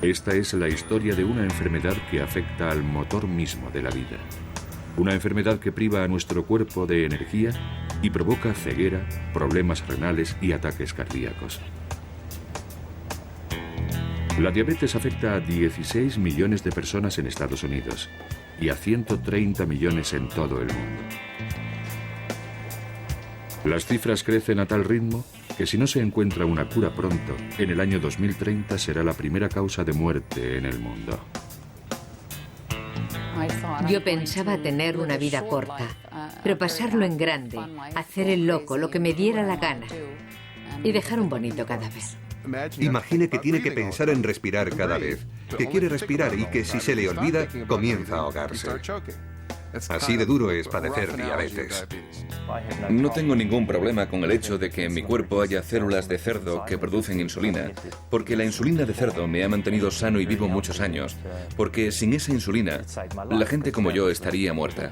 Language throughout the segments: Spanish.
Esta es la historia de una enfermedad que afecta al motor mismo de la vida. Una enfermedad que priva a nuestro cuerpo de energía y provoca ceguera, problemas renales y ataques cardíacos. La diabetes afecta a 16 millones de personas en Estados Unidos y a 130 millones en todo el mundo. Las cifras crecen a tal ritmo que si no se encuentra una cura pronto, en el año 2030 será la primera causa de muerte en el mundo. Yo pensaba tener una vida corta, pero pasarlo en grande, hacer el loco, lo que me diera la gana y dejar un bonito cadáver. Imagine que tiene que pensar en respirar cada vez, que quiere respirar y que si se le olvida, comienza a ahogarse. Así de duro es padecer diabetes. No tengo ningún problema con el hecho de que en mi cuerpo haya células de cerdo que producen insulina, porque la insulina de cerdo me ha mantenido sano y vivo muchos años, porque sin esa insulina, la gente como yo estaría muerta.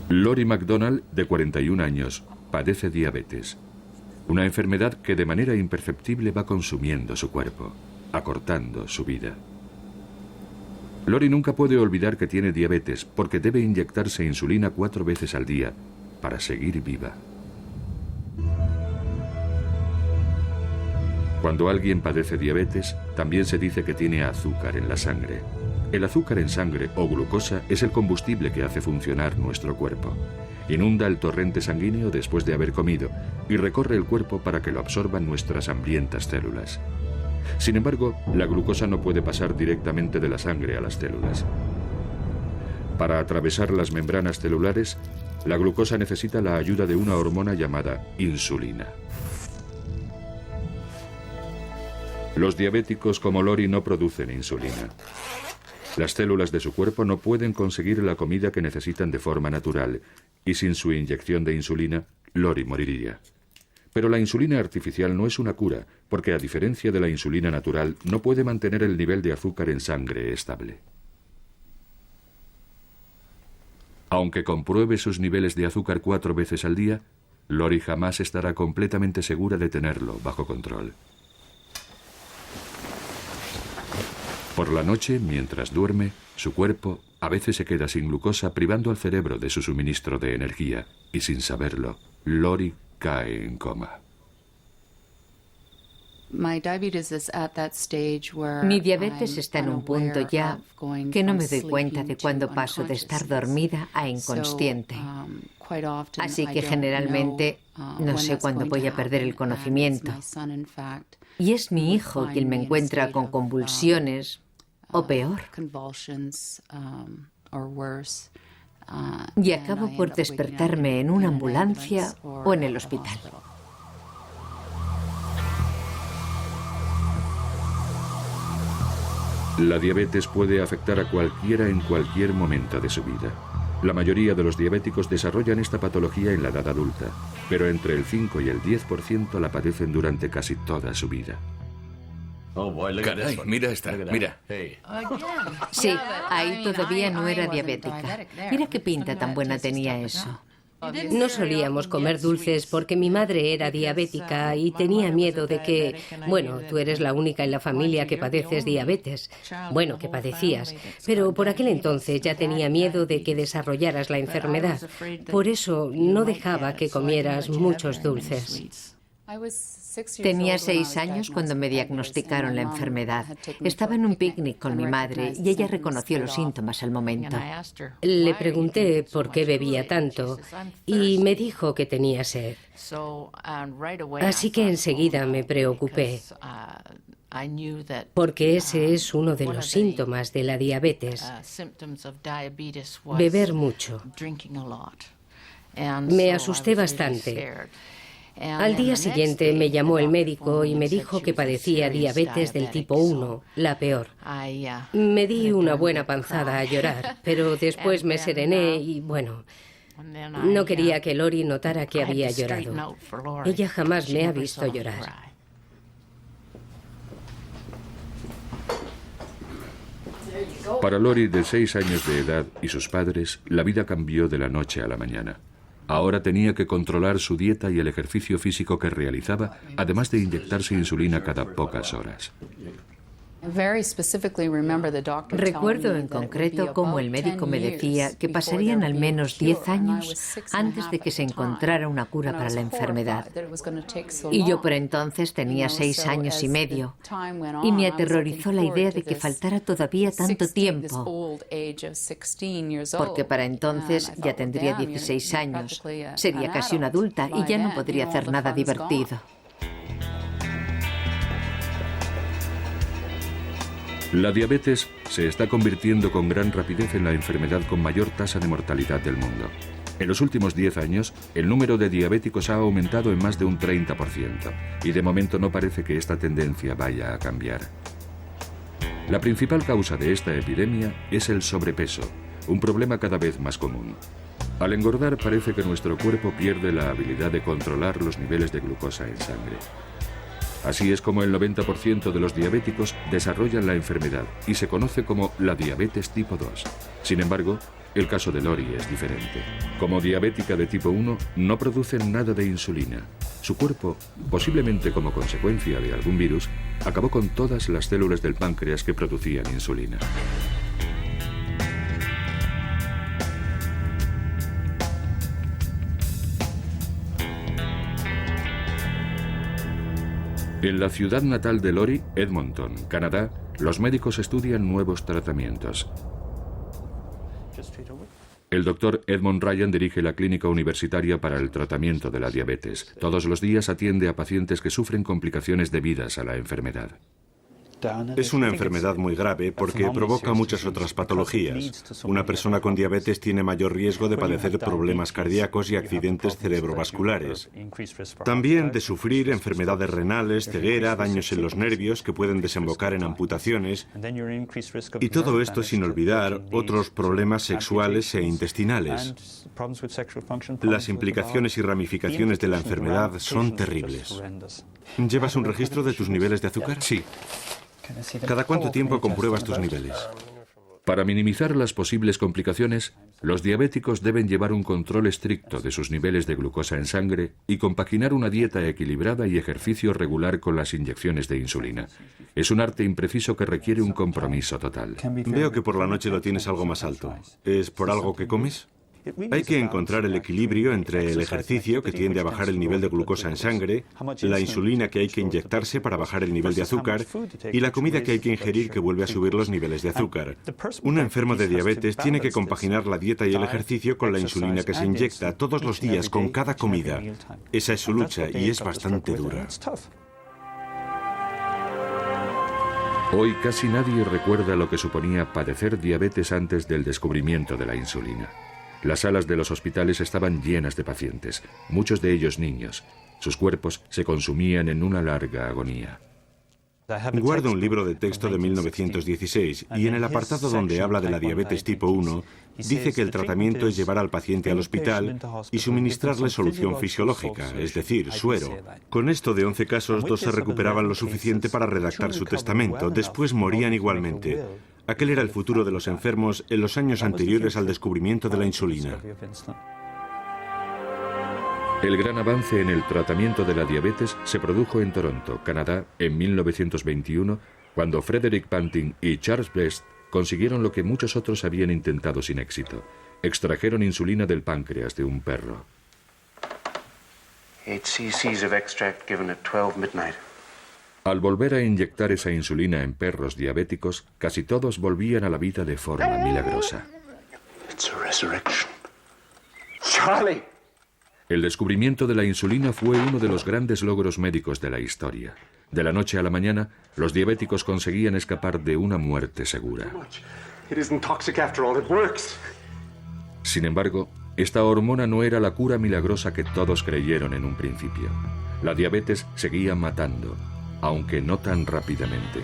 Lori McDonald, de 41 años, padece diabetes. Una enfermedad que de manera imperceptible va consumiendo su cuerpo, acortando su vida. Lori nunca puede olvidar que tiene diabetes porque debe inyectarse insulina 4 veces al día para seguir viva. Cuando alguien padece diabetes, también se dice que tiene azúcar en la sangre. El azúcar en sangre o glucosa es el combustible que hace funcionar nuestro cuerpo. Inunda el torrente sanguíneo después de haber comido y recorre el cuerpo para que lo absorban nuestras hambrientas células. Sin embargo, la glucosa no puede pasar directamente de la sangre a las células. Para atravesar las membranas celulares, la glucosa necesita la ayuda de una hormona llamada insulina. Los diabéticos como Lori no producen insulina. Las células de su cuerpo no pueden conseguir la comida que necesitan de forma natural, y sin su inyección de insulina, Lori moriría. Pero la insulina artificial no es una cura, porque a diferencia de la insulina natural, no puede mantener el nivel de azúcar en sangre estable. Aunque compruebe sus niveles de azúcar 4 veces al día, Lori jamás estará completamente segura de tenerlo bajo control. Por la noche, mientras duerme, su cuerpo a veces se queda sin glucosa, privando al cerebro de su suministro de energía, y sin saberlo, Lori cae en coma. Mi diabetes está en un punto ya que no me doy cuenta de cuándo paso de estar dormida a inconsciente. Así que generalmente no sé cuándo voy a perder el conocimiento. Y es mi hijo quien me encuentra con convulsiones o peor. Y acabo por despertarme en una ambulancia o en el hospital. La diabetes puede afectar a cualquiera en cualquier momento de su vida. La mayoría de los diabéticos desarrollan esta patología en la edad adulta, pero entre el 5 y el 10% la padecen durante casi toda su vida. Caray, mira esta, mira. Sí, ahí todavía no era diabética. Mira qué pinta tan buena tenía eso. No solíamos comer dulces porque mi madre era diabética y tenía miedo de que, bueno, tú eres la única en la familia que padeces diabetes. Bueno, que padecías, pero por aquel entonces ya tenía miedo de que desarrollaras la enfermedad. Por eso no dejaba que comieras muchos dulces. Tenía 6 años cuando me diagnosticaron la enfermedad. Estaba en un picnic con mi madre y ella reconoció los síntomas al momento. Le pregunté por qué bebía tanto y me dijo que tenía sed. Así que enseguida me preocupé, porque ese es uno de los síntomas de la diabetes, beber mucho. Me asusté bastante. Al día siguiente me llamó el médico y me dijo que padecía diabetes del tipo 1, la peor. Me di una buena panzada a llorar, pero después me serené y, bueno, no quería que Lori notara que había llorado. Ella jamás me ha visto llorar. Para Lori, de 6 años de edad, y sus padres, la vida cambió de la noche a la mañana. Ahora tenía que controlar su dieta y el ejercicio físico que realizaba, además de inyectarse insulina cada pocas horas. Recuerdo en concreto cómo el médico me decía que pasarían al menos 10 años antes de que se encontrara una cura para la enfermedad. Y yo por entonces tenía 6 años y medio. Y me aterrorizó la idea de que faltara todavía tanto tiempo. Porque para entonces ya tendría 16 años. Sería casi una adulta y ya no podría hacer nada divertido. La diabetes se está convirtiendo con gran rapidez en la enfermedad con mayor tasa de mortalidad del mundo. En los últimos 10 años, el número de diabéticos ha aumentado en más de un 30%, y de momento no parece que esta tendencia vaya a cambiar. La principal causa de esta epidemia es el sobrepeso, un problema cada vez más común. Al engordar parece que nuestro cuerpo pierde la habilidad de controlar los niveles de glucosa en sangre. Así es como el 90% de los diabéticos desarrollan la enfermedad y se conoce como la diabetes tipo 2. Sin embargo, el caso de Lori es diferente. Como diabética de tipo 1, no produce nada de insulina. Su cuerpo, posiblemente como consecuencia de algún virus, acabó con todas las células del páncreas que producían insulina. En la ciudad natal de Lori, Edmonton, Canadá, los médicos estudian nuevos tratamientos. El doctor Edmond Ryan dirige la clínica universitaria para el tratamiento de la diabetes. Todos los días atiende a pacientes que sufren complicaciones debidas a la enfermedad. Es una enfermedad muy grave porque provoca muchas otras patologías. Una persona con diabetes tiene mayor riesgo de padecer problemas cardíacos y accidentes cerebrovasculares. También de sufrir enfermedades renales, ceguera, daños en los nervios que pueden desembocar en amputaciones. Y todo esto sin olvidar otros problemas sexuales e intestinales. Las implicaciones y ramificaciones de la enfermedad son terribles. ¿Llevas un registro de tus niveles de azúcar? Sí. ¿Cada cuánto tiempo compruebas tus niveles? Para minimizar las posibles complicaciones, los diabéticos deben llevar un control estricto de sus niveles de glucosa en sangre y compaginar una dieta equilibrada y ejercicio regular con las inyecciones de insulina. Es un arte impreciso que requiere un compromiso total. Veo que por la noche lo tienes algo más alto. ¿Es por algo que comes? Hay que encontrar el equilibrio entre el ejercicio, que tiende a bajar el nivel de glucosa en sangre, la insulina que hay que inyectarse para bajar el nivel de azúcar y la comida que hay que ingerir que vuelve a subir los niveles de azúcar. Un enfermo de diabetes tiene que compaginar la dieta y el ejercicio con la insulina que se inyecta todos los días con cada comida. Esa es su lucha y es bastante dura. Hoy casi nadie recuerda lo que suponía padecer diabetes antes del descubrimiento de la insulina. Las salas de los hospitales estaban llenas de pacientes, muchos de ellos niños. Sus cuerpos se consumían en una larga agonía. Guardo un libro de texto de 1916 y en el apartado donde habla de la diabetes tipo 1, dice que el tratamiento es llevar al paciente al hospital y suministrarle solución fisiológica, es decir, suero. Con esto de 11 casos, 2 se recuperaban lo suficiente para redactar su testamento, después morían igualmente. Aquel era el futuro de los enfermos en los años anteriores al descubrimiento de la insulina. El gran avance en el tratamiento de la diabetes se produjo en Toronto, Canadá, en 1921, cuando Frederick Banting y Charles Best consiguieron lo que muchos otros habían intentado sin éxito. Extrajeron insulina del páncreas de un perro. 8 cc's of extract given at 12 midnight. Al volver a inyectar esa insulina en perros diabéticos, casi todos volvían a la vida de forma milagrosa. It's a resurrection. Charlie! El descubrimiento de la insulina fue uno de los grandes logros médicos de la historia. De la noche a la mañana, los diabéticos conseguían escapar de una muerte segura. It isn't toxic after all, it works. Sin embargo, esta hormona no era la cura milagrosa que todos creyeron en un principio. La diabetes seguía matando, aunque no tan rápidamente.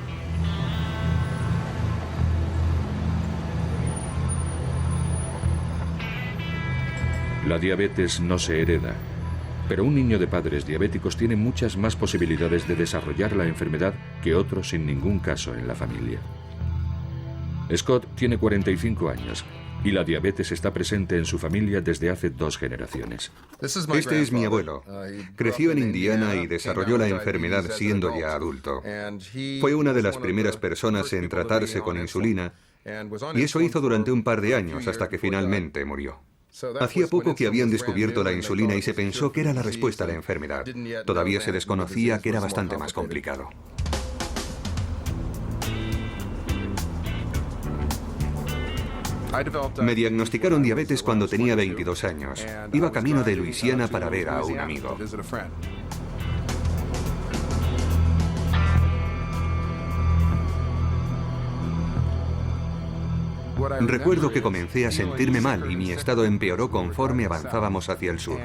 La diabetes no se hereda, pero un niño de padres diabéticos tiene muchas más posibilidades de desarrollar la enfermedad que otros sin ningún caso en la familia. Scott tiene 45 años y la diabetes está presente en su familia desde hace 2 generaciones. Este es mi abuelo. Creció en Indiana y desarrolló la enfermedad siendo ya adulto. Fue una de las primeras personas en tratarse con insulina y eso hizo durante un par de años hasta que finalmente murió. Hacía poco que habían descubierto la insulina y se pensó que era la respuesta a la enfermedad. Todavía se desconocía que era bastante más complicado. Me diagnosticaron diabetes cuando tenía 22 años. Iba camino de Luisiana para ver a un amigo. Recuerdo que comencé a sentirme mal y mi estado empeoró conforme avanzábamos hacia el sur.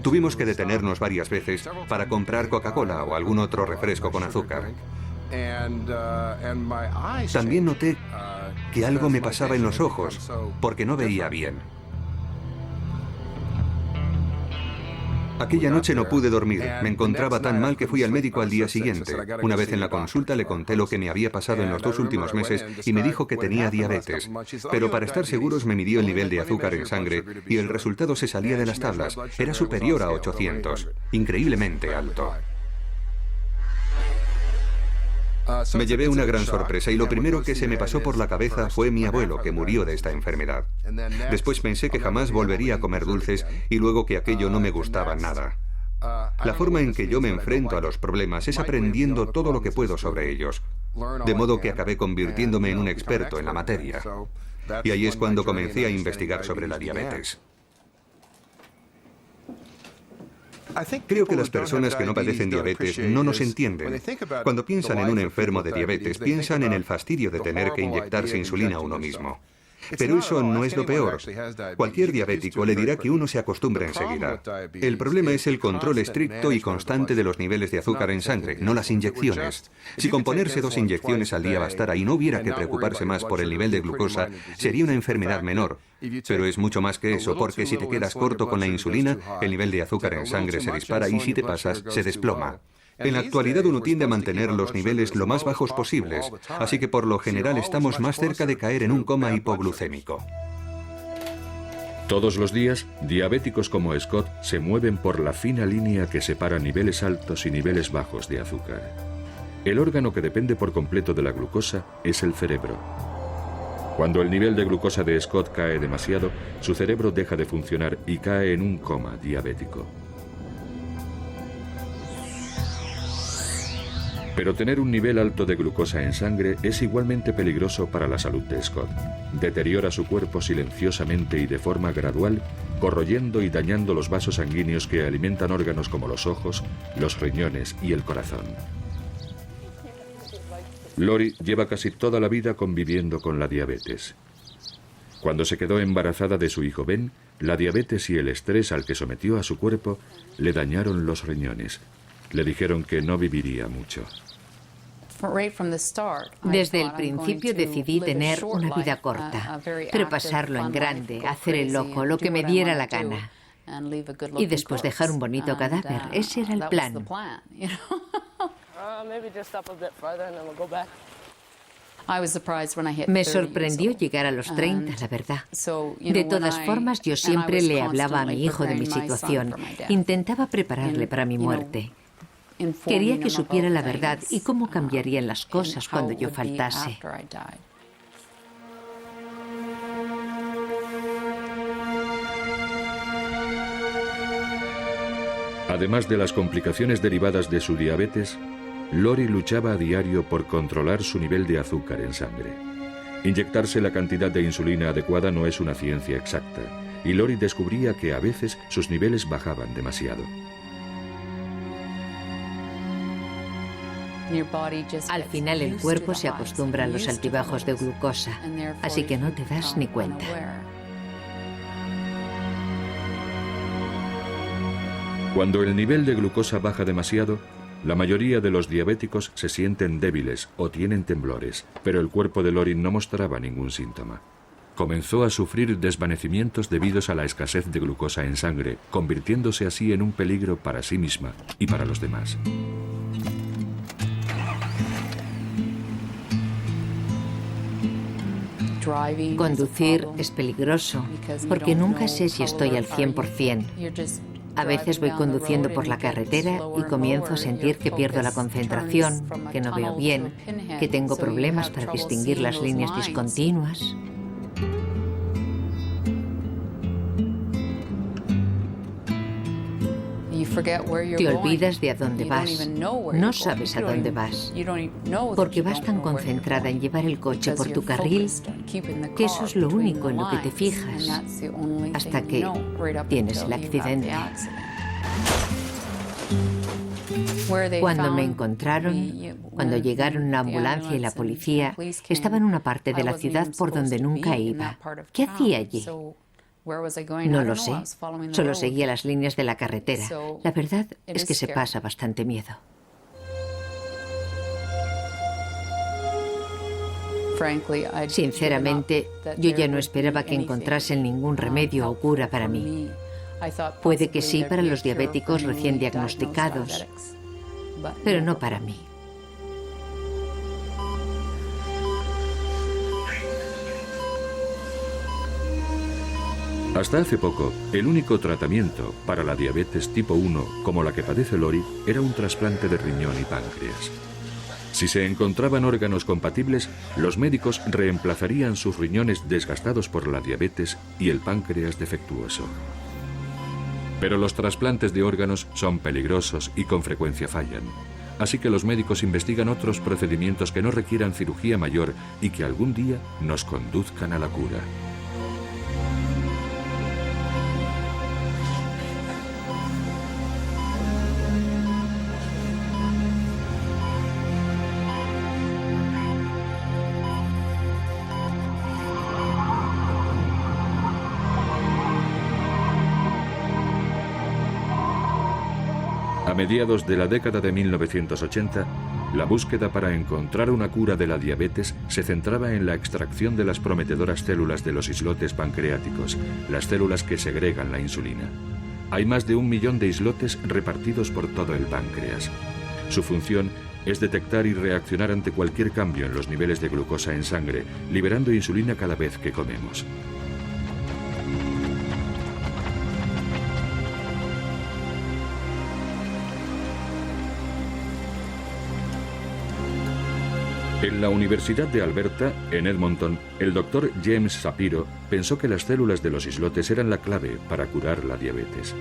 Tuvimos que detenernos varias veces para comprar Coca-Cola o algún otro refresco con azúcar. También noté que algo me pasaba en los ojos, porque no veía bien. Aquella noche no pude dormir. Me encontraba tan mal que fui al médico al día siguiente. Una vez en la consulta le conté lo que me había pasado en los 2 últimos meses y me dijo que tenía diabetes. Pero para estar seguros me midió el nivel de azúcar en sangre y el resultado se salía de las tablas. Era superior a 800. Increíblemente alto. Me llevé una gran sorpresa y lo primero que se me pasó por la cabeza fue mi abuelo, que murió de esta enfermedad. Después pensé que jamás volvería a comer dulces y luego que aquello no me gustaba nada. La forma en que yo me enfrento a los problemas es aprendiendo todo lo que puedo sobre ellos, de modo que acabé convirtiéndome en un experto en la materia. Y ahí es cuando comencé a investigar sobre la diabetes. Creo que las personas que no padecen diabetes no nos entienden. Cuando piensan en un enfermo de diabetes, piensan en el fastidio de tener que inyectarse insulina a uno mismo. Pero eso no es lo peor. Cualquier diabético le dirá que uno se acostumbra enseguida. El problema es el control estricto y constante de los niveles de azúcar en sangre, no las inyecciones. Si con ponerse 2 inyecciones al día bastara y no hubiera que preocuparse más por el nivel de glucosa, sería una enfermedad menor. Pero es mucho más que eso, porque si te quedas corto con la insulina, el nivel de azúcar en sangre se dispara y si te pasas, se desploma. En la actualidad uno tiende a mantener los niveles lo más bajos posibles, así que por lo general estamos más cerca de caer en un coma hipoglucémico. Todos los días, diabéticos como Scott se mueven por la fina línea que separa niveles altos y niveles bajos de azúcar. El órgano que depende por completo de la glucosa es el cerebro. Cuando el nivel de glucosa de Scott cae demasiado, su cerebro deja de funcionar y cae en un coma diabético. Pero tener un nivel alto de glucosa en sangre es igualmente peligroso para la salud de Scott. Deteriora su cuerpo silenciosamente y de forma gradual, corroyendo y dañando los vasos sanguíneos que alimentan órganos como los ojos, los riñones y el corazón. Lori lleva casi toda la vida conviviendo con la diabetes. Cuando se quedó embarazada de su hijo Ben, la diabetes y el estrés al que sometió a su cuerpo le dañaron los riñones. Le dijeron que no viviría mucho. Desde el principio decidí tener una vida corta, pero pasarlo en grande, hacer el loco, lo que me diera la gana. Y después dejar un bonito cadáver. Ese era el plan. Me sorprendió llegar a los 30, la verdad. De todas formas, yo siempre le hablaba a mi hijo de mi situación. Intentaba prepararle para mi muerte. Quería que supiera la verdad y cómo cambiarían las cosas cuando yo faltase. Además de las complicaciones derivadas de su diabetes, Lori luchaba a diario por controlar su nivel de azúcar en sangre. Inyectarse la cantidad de insulina adecuada no es una ciencia exacta, y Lori descubría que a veces sus niveles bajaban demasiado. Al final el cuerpo se acostumbra a los altibajos de glucosa, así que no te das ni cuenta. Cuando el nivel de glucosa baja demasiado, la mayoría de los diabéticos se sienten débiles o tienen temblores, pero el cuerpo de Lori no mostraba ningún síntoma. Comenzó a sufrir desvanecimientos debidos a la escasez de glucosa en sangre, convirtiéndose así en un peligro para sí misma y para los demás. Conducir es peligroso porque nunca sé si estoy al 100%. A veces voy conduciendo por la carretera y comienzo a sentir que pierdo la concentración, que no veo bien, que tengo problemas para distinguir las líneas discontinuas. Te olvidas de a dónde vas. No sabes a dónde vas. Porque vas tan concentrada en llevar el coche por tu carril que eso es lo único en lo que te fijas hasta que tienes el accidente. Cuando me encontraron, cuando llegaron la ambulancia y la policía, estaba en una parte de la ciudad por donde nunca iba. ¿Qué hacía allí? No lo sé. Solo seguía las líneas de la carretera. La verdad es que se pasa bastante miedo. Sinceramente, yo ya no esperaba que encontrasen ningún remedio o cura para mí. Puede que sí para los diabéticos recién diagnosticados, pero no para mí. Hasta hace poco, el único tratamiento para la diabetes tipo 1, como la que padece Lori, era un trasplante de riñón y páncreas. Si se encontraban órganos compatibles, los médicos reemplazarían sus riñones desgastados por la diabetes y el páncreas defectuoso. Pero los trasplantes de órganos son peligrosos y con frecuencia fallan. Así que los médicos investigan otros procedimientos que no requieran cirugía mayor y que algún día nos conduzcan a la cura. A mediados de la década de 1980, la búsqueda para encontrar una cura de la diabetes se centraba en la extracción de las prometedoras células de los islotes pancreáticos, las células que segregan la insulina. Hay más de 1 millón de islotes repartidos por todo el páncreas. Su función es detectar y reaccionar ante cualquier cambio en los niveles de glucosa en sangre, liberando insulina cada vez que comemos. En la Universidad de Alberta, en Edmonton, el doctor James Shapiro pensó que las células de los islotes eran la clave para curar la diabetes.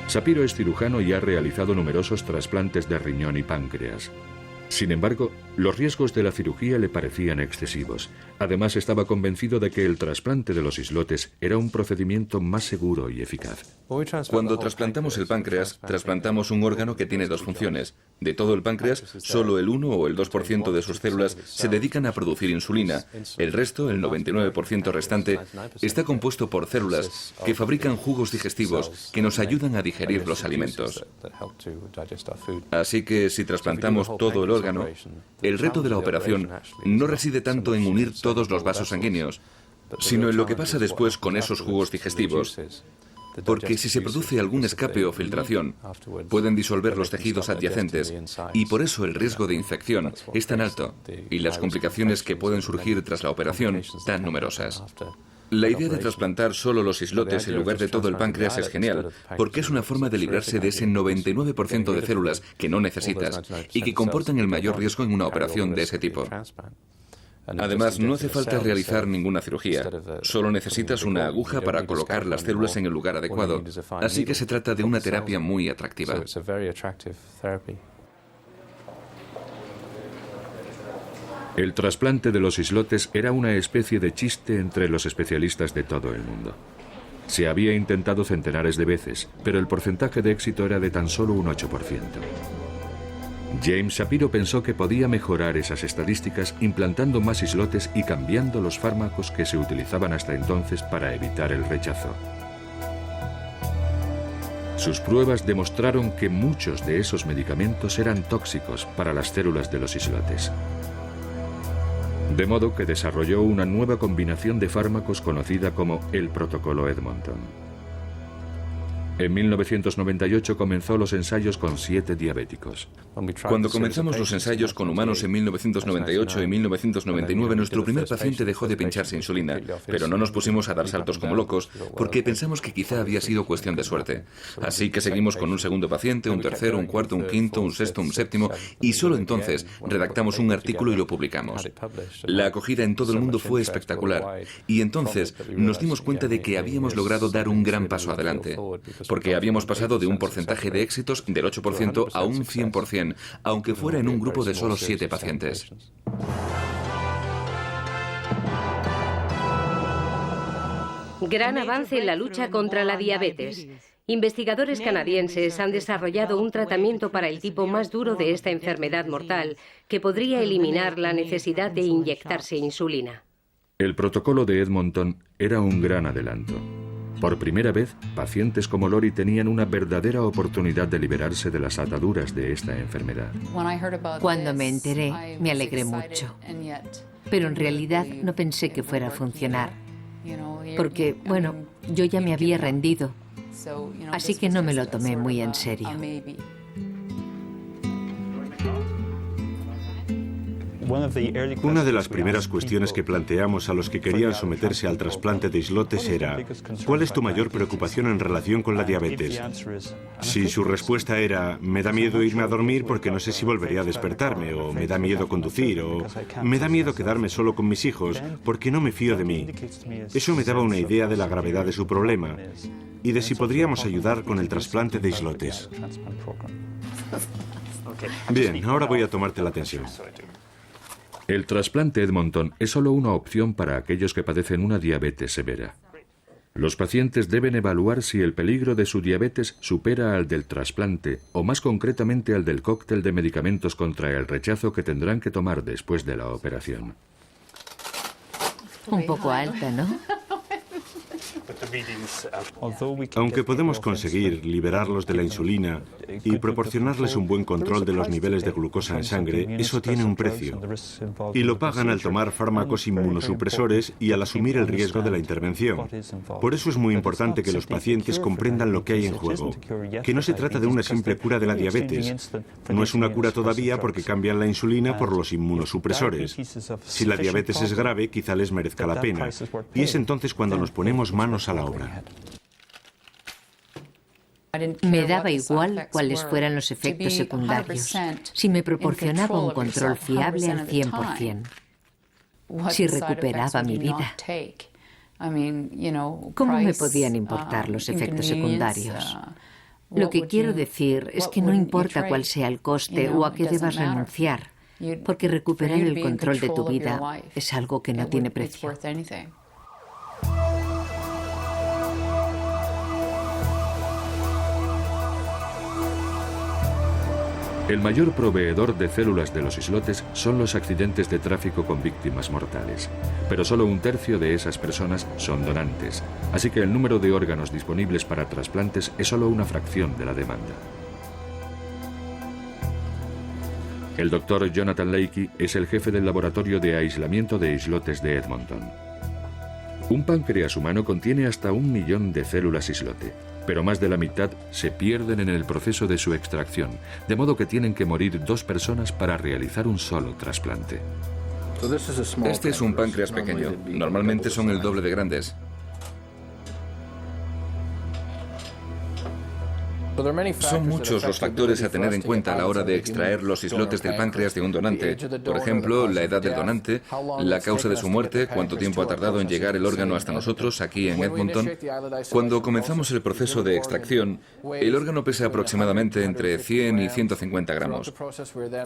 Shapiro es cirujano y ha realizado numerosos trasplantes de riñón y páncreas. Sin embargo, los riesgos de la cirugía le parecían excesivos. Además, estaba convencido de que el trasplante de los islotes era un procedimiento más seguro y eficaz. Cuando trasplantamos el páncreas, trasplantamos un órgano que tiene dos funciones. De todo el páncreas, solo el 1 o el 2% de sus células se dedican a producir insulina. El resto, el 99% restante, está compuesto por células que fabrican jugos digestivos que nos ayudan a digerir los alimentos. Así que si trasplantamos todo el órgano, el reto de la operación no reside tanto en unir todos los vasos sanguíneos, sino en lo que pasa después con esos jugos digestivos. Porque si se produce algún escape o filtración, pueden disolver los tejidos adyacentes y por eso el riesgo de infección es tan alto y las complicaciones que pueden surgir tras la operación tan numerosas. La idea de trasplantar solo los islotes en lugar de todo el páncreas es genial, porque es una forma de librarse de ese 99% de células que no necesitas y que comportan el mayor riesgo en una operación de ese tipo. Además, no hace falta realizar ninguna cirugía, solo necesitas una aguja para colocar las células en el lugar adecuado, así que se trata de una terapia muy atractiva. El trasplante de los islotes era una especie de chiste entre los especialistas de todo el mundo. Se había intentado centenares de veces, pero el porcentaje de éxito era de tan solo un 8%. James Shapiro pensó que podía mejorar esas estadísticas implantando más islotes y cambiando los fármacos que se utilizaban hasta entonces para evitar el rechazo. Sus pruebas demostraron que muchos de esos medicamentos eran tóxicos para las células de los islotes. De modo que desarrolló una nueva combinación de fármacos conocida como el Protocolo Edmonton. En 1998 comenzó los ensayos con 7 diabéticos. Cuando comenzamos los ensayos con humanos en 1998 y 1999, nuestro primer paciente dejó de pincharse insulina, pero no nos pusimos a dar saltos como locos porque pensamos que quizá había sido cuestión de suerte. Así que seguimos con un segundo paciente, un tercero, un cuarto, un quinto, un sexto, un séptimo, y solo entonces redactamos un artículo y lo publicamos. La acogida en todo el mundo fue espectacular, y entonces nos dimos cuenta de que habíamos logrado dar un gran paso adelante, porque habíamos pasado de un porcentaje de éxitos del 8% a un 100%, aunque fuera en un grupo de solo 7 pacientes. Gran avance en la lucha contra la diabetes. Investigadores canadienses han desarrollado un tratamiento para el tipo más duro de esta enfermedad mortal, que podría eliminar la necesidad de inyectarse insulina. El protocolo de Edmonton era un gran adelanto. Por primera vez, pacientes como Lori tenían una verdadera oportunidad de liberarse de las ataduras de esta enfermedad. Cuando me enteré, me alegré mucho. Pero en realidad no pensé que fuera a funcionar. Porque, bueno, yo ya me había rendido. Así que no me lo tomé muy en serio. Una de las primeras cuestiones que planteamos a los que querían someterse al trasplante de islotes era: ¿cuál es tu mayor preocupación en relación con la diabetes? Si su respuesta era: me da miedo irme a dormir porque no sé si volveré a despertarme, o me da miedo conducir, o me da miedo quedarme solo con mis hijos porque no me fío de mí, eso me daba una idea de la gravedad de su problema y de si podríamos ayudar con el trasplante de islotes. Bien, ahora voy a tomarte la tensión. El trasplante Edmonton es solo una opción para aquellos que padecen una diabetes severa. Los pacientes deben evaluar si el peligro de su diabetes supera al del trasplante, o más concretamente al del cóctel de medicamentos contra el rechazo que tendrán que tomar después de la operación. Un poco alta, ¿no? Aunque podemos conseguir liberarlos de la insulina y proporcionarles un buen control de los niveles de glucosa en sangre, eso tiene un precio. Y lo pagan al tomar fármacos inmunosupresores y al asumir el riesgo de la intervención. Por eso es muy importante que los pacientes comprendan lo que hay en juego. Que no se trata de una simple cura de la diabetes. No es una cura todavía porque cambian la insulina por los inmunosupresores. Si la diabetes es grave, quizá les merezca la pena. Y es entonces cuando nos ponemos manos a la obra. Me daba igual cuáles fueran los efectos secundarios, si me proporcionaba un control fiable al 100%, si recuperaba mi vida. ¿Cómo me podían importar los efectos secundarios? Lo que quiero decir es que no importa cuál sea el coste o a qué debas renunciar, porque recuperar el control de tu vida es algo que no tiene precio. El mayor proveedor de células de los islotes son los accidentes de tráfico con víctimas mortales, pero solo 1/3 de esas personas son donantes, así que el número de órganos disponibles para trasplantes es solo una fracción de la demanda. El doctor Jonathan Leakey es el jefe del laboratorio de aislamiento de islotes de Edmonton. Un páncreas humano contiene hasta 1 millón de células islote, pero más de la mitad se pierden en el proceso de su extracción, de modo que tienen que morir 2 personas para realizar un solo trasplante. Este es un páncreas pequeño. Normalmente son el doble de grandes. Son muchos los factores a tener en cuenta a la hora de extraer los islotes del páncreas de un donante. Por ejemplo, la edad del donante, la causa de su muerte, cuánto tiempo ha tardado en llegar el órgano hasta nosotros aquí en Edmonton. Cuando comenzamos el proceso de extracción, el órgano pesa aproximadamente entre 100 y 150 gramos.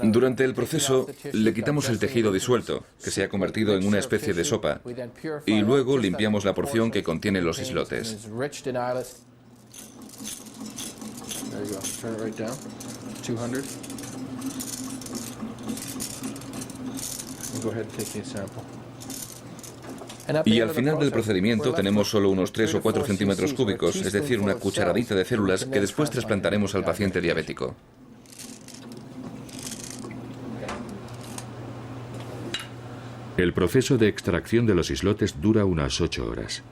Durante el proceso, le quitamos el tejido disuelto, que se ha convertido en una especie de sopa, y luego limpiamos la porción que contiene los islotes. There you go. Turn it right down. 200. Go ahead and take the sample. Y al final del procedimiento tenemos solo unos 3 o 4 centímetros cúbicos, es decir, una cucharadita de células que después trasplantaremos al paciente diabético. El proceso de extracción de los islotes dura unas 8 horas.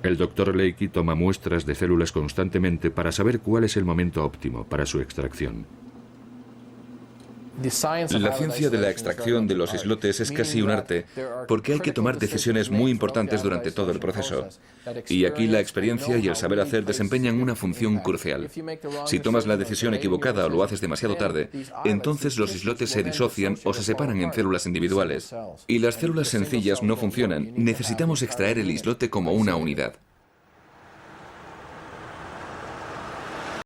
El Dr. Leakey toma muestras de células constantemente para saber cuál es el momento óptimo para su extracción. La ciencia de la extracción de los islotes es casi un arte porque hay que tomar decisiones muy importantes durante todo el proceso. Y aquí la experiencia y el saber hacer desempeñan una función crucial. Si tomas la decisión equivocada o lo haces demasiado tarde, entonces los islotes se disocian o se separan en células individuales. Y las células sencillas no funcionan. Necesitamos extraer el islote como una unidad.